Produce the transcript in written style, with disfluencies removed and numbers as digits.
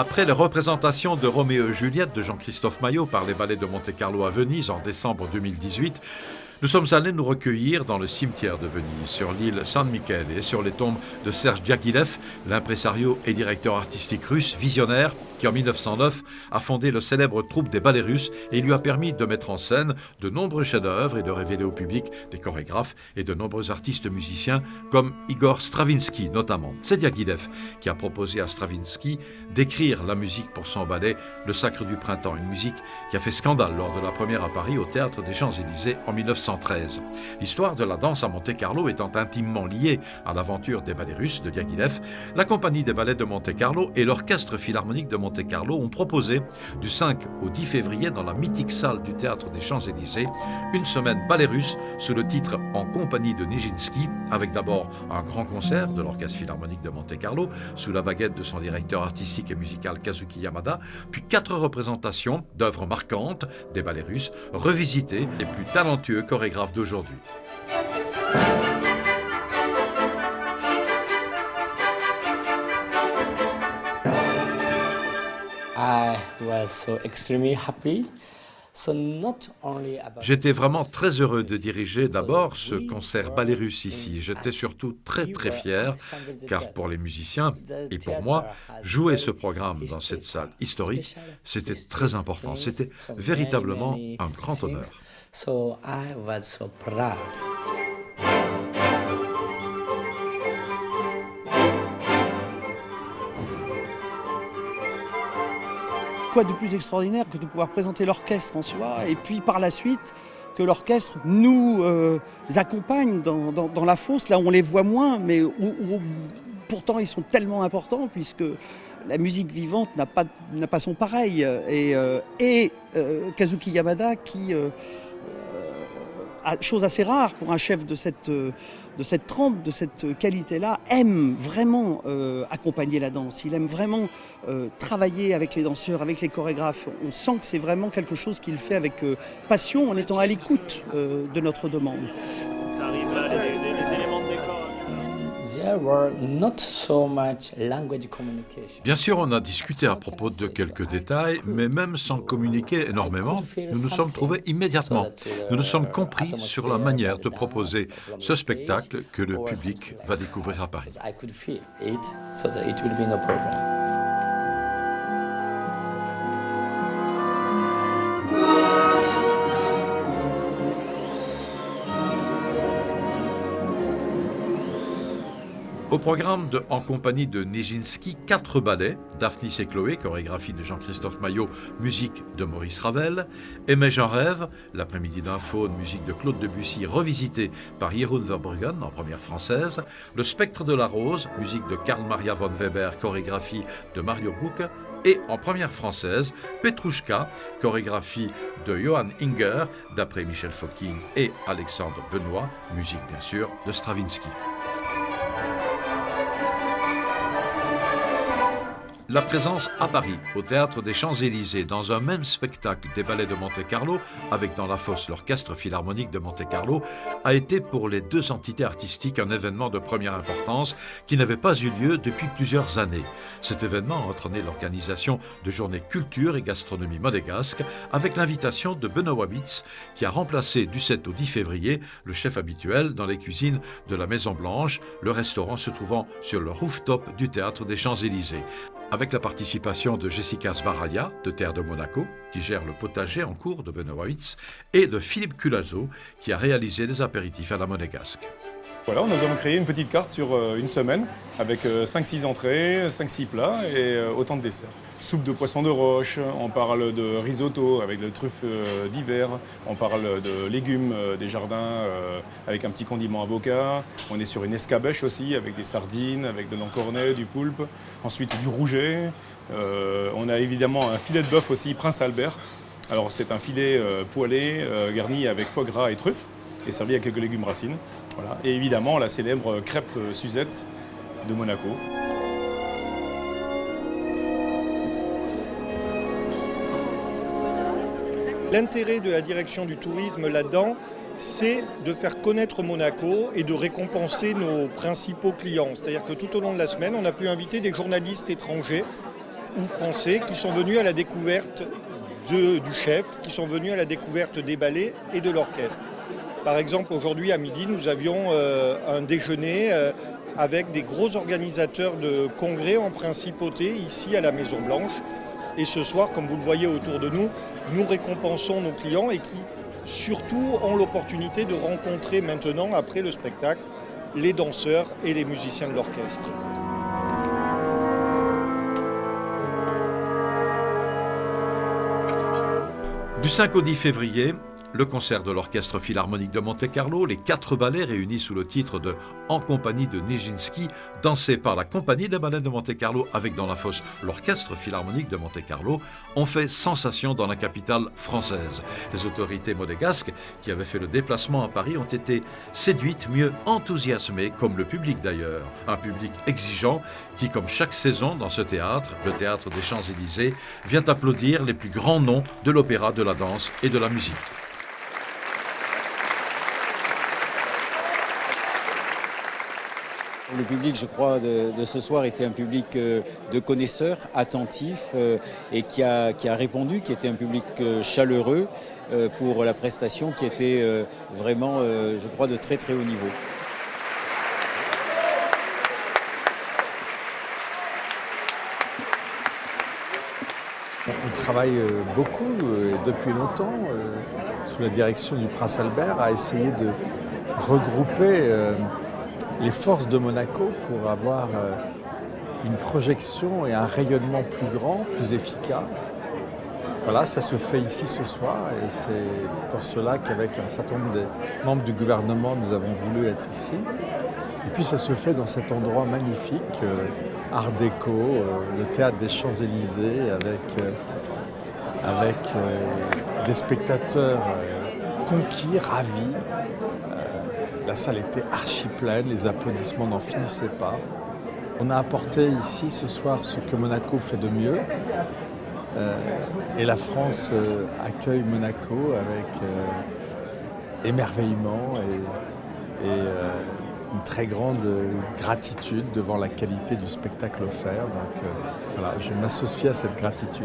Après les représentations de Roméo et Juliette de Jean-Christophe Maillot par les ballets de Monte-Carlo à Venise en décembre 2018, nous sommes allés nous recueillir dans le cimetière de Venise, sur l'île San Michele et sur les tombes de Serge Diaghilev, l'impresario et directeur artistique russe visionnaire qui en 1909 a fondé le célèbre troupe des ballets russes et lui a permis de mettre en scène de nombreux chefs-d'œuvre et de révéler au public des chorégraphes et de nombreux artistes musiciens comme Igor Stravinsky notamment. C'est Diaghilev qui a proposé à Stravinsky d'écrire la musique pour son ballet Le Sacre du Printemps, une musique qui a fait scandale lors de la première à Paris au Théâtre des Champs-Élysées en 1913. L'histoire de la danse à Monte-Carlo étant intimement liée à l'aventure des ballets russes de Diaghilev, la compagnie des ballets de Monte-Carlo et l'orchestre philharmonique de Monte-Carlo ont proposé du 5 au 10 février dans la mythique salle du Théâtre des Champs-Élysées une semaine ballet russe sous le titre En compagnie de Nijinsky, avec d'abord un grand concert de l'orchestre philharmonique de Monte-Carlo sous la baguette de son directeur artistique et musical Kazuki Yamada, puis 4 représentations d'œuvres marquantes des ballets russes revisitées les plus talentueux chorégraphes d'aujourd'hui. I was so extremely happy. J'étais vraiment très heureux de diriger d'abord ce concert ballet russe ici. J'étais surtout très fier, car pour les musiciens et pour moi, jouer ce programme dans cette salle historique, c'était très important. C'était véritablement un grand honneur. So I was so proud. Quoi de plus extraordinaire que de pouvoir présenter l'orchestre en soi et puis par la suite que l'orchestre nous accompagne dans la fosse, là où on les voit moins, mais où pourtant ils sont tellement importants puisque la musique vivante n'a pas son pareil. Et Kazuki Yamada qui, chose assez rare pour un chef de cette trempe, de cette qualité-là, aime vraiment accompagner la danse. Il aime vraiment travailler avec les danseurs, avec les chorégraphes. On sent que c'est vraiment quelque chose qu'il fait avec passion en étant à l'écoute de notre demande. Ça arrivera, les éléments de décor. There were not so much language communication. Bien sûr, on a discuté à propos de quelques détails, mais même sans communiquer énormément, nous nous sommes trouvés immédiatement. Nous nous sommes compris sur la manière de proposer ce spectacle que le public va découvrir à Paris. I could feel it, so that it will be no problem. Au programme de En compagnie de Nijinsky, 4 ballets, Daphnis et Chloé, chorégraphie de Jean-Christophe Maillot, musique de Maurice Ravel, Aimer Jean rêve, L'après-midi d'un faune, musique de Claude Debussy, revisitée par Jeroen Verbruggen en première française, Le spectre de la rose, musique de Karl Maria von Weber, chorégraphie de Mario Bucke, et en première française, Petrouchka, chorégraphie de Johann Inger, d'après Michel Fokking et Alexandre Benoît, musique bien sûr de Stravinsky. La présence à Paris, au Théâtre des Champs-Élysées, dans un même spectacle des ballets de Monte-Carlo, avec dans la fosse l'Orchestre philharmonique de Monte-Carlo, a été pour les 2 entités artistiques un événement de première importance qui n'avait pas eu lieu depuis plusieurs années. Cet événement a entraîné l'organisation de journées culture et gastronomie monégasque, avec l'invitation de Benoît Wabitz, qui a remplacé du 7 au 10 février le chef habituel dans les cuisines de la Maison Blanche, le restaurant se trouvant sur le rooftop du Théâtre des Champs-Élysées. Avec la participation de Jessica Sbaraglia, de Terre de Monaco, qui gère le potager en cours de Benoît Wabitz, et de Philippe Culazo, qui a réalisé des apéritifs à la monégasque. Voilà, nous avons créé une petite carte sur une semaine, avec 5-6 entrées, 5-6 plats et autant de desserts. Soupe de poisson de roche, on parle de risotto avec de truffes d'hiver, on parle de légumes des jardins avec un petit condiment avocat, on est sur une escabèche aussi avec des sardines, avec de l'encornet, du poulpe, ensuite du rouget, on a évidemment un filet de bœuf aussi, Prince Albert. Alors c'est un filet poêlé, garni avec foie gras et truffes, et servi avec quelques légumes racines. Voilà. Et évidemment la célèbre crêpe Suzette de Monaco. L'intérêt de la direction du tourisme là-dedans, c'est de faire connaître Monaco et de récompenser nos principaux clients. C'est-à-dire que tout au long de la semaine, on a pu inviter des journalistes étrangers ou français qui sont venus à la découverte du chef, qui sont venus à la découverte des ballets et de l'orchestre. Par exemple, aujourd'hui à midi, nous avions un déjeuner avec des gros organisateurs de congrès en principauté ici à la Maison Blanche. Et ce soir, comme vous le voyez autour de nous, nous récompensons nos clients et qui surtout ont l'opportunité de rencontrer maintenant, après le spectacle, les danseurs et les musiciens de l'orchestre. Du 5 au 10 février, le concert de l'Orchestre Philharmonique de Monte-Carlo, les 4 ballets réunis sous le titre de « En compagnie de Nijinsky », dansés par la Compagnie des ballets de Monte-Carlo avec dans la fosse l'Orchestre Philharmonique de Monte-Carlo, ont fait sensation dans la capitale française. Les autorités monégasques, qui avaient fait le déplacement à Paris, ont été séduites, mieux enthousiasmées, comme le public d'ailleurs. Un public exigeant qui, comme chaque saison dans ce théâtre, le Théâtre des Champs-Élysées, vient applaudir les plus grands noms de l'opéra, de la danse et de la musique. Le public, je crois, de ce soir était un public de connaisseurs, attentifs et qui a répondu, qui était un public chaleureux pour la prestation qui était vraiment, je crois, de très très haut niveau. On travaille beaucoup, depuis longtemps, sous la direction du prince Albert, à essayer de regrouper les forces de Monaco pour avoir une projection et un rayonnement plus grand, plus efficace. Voilà, ça se fait ici ce soir et c'est pour cela qu'avec un certain nombre de membres du gouvernement, nous avons voulu être ici. Et puis ça se fait dans cet endroit magnifique, art déco, le théâtre des Champs-Élysées, avec des spectateurs conquis, ravis. La salle était archi pleine, les applaudissements n'en finissaient pas. On a apporté ici ce soir ce que Monaco fait de mieux. Et la France accueille Monaco avec émerveillement et une très grande gratitude devant la qualité du spectacle offert. Donc voilà, je m'associe à cette gratitude.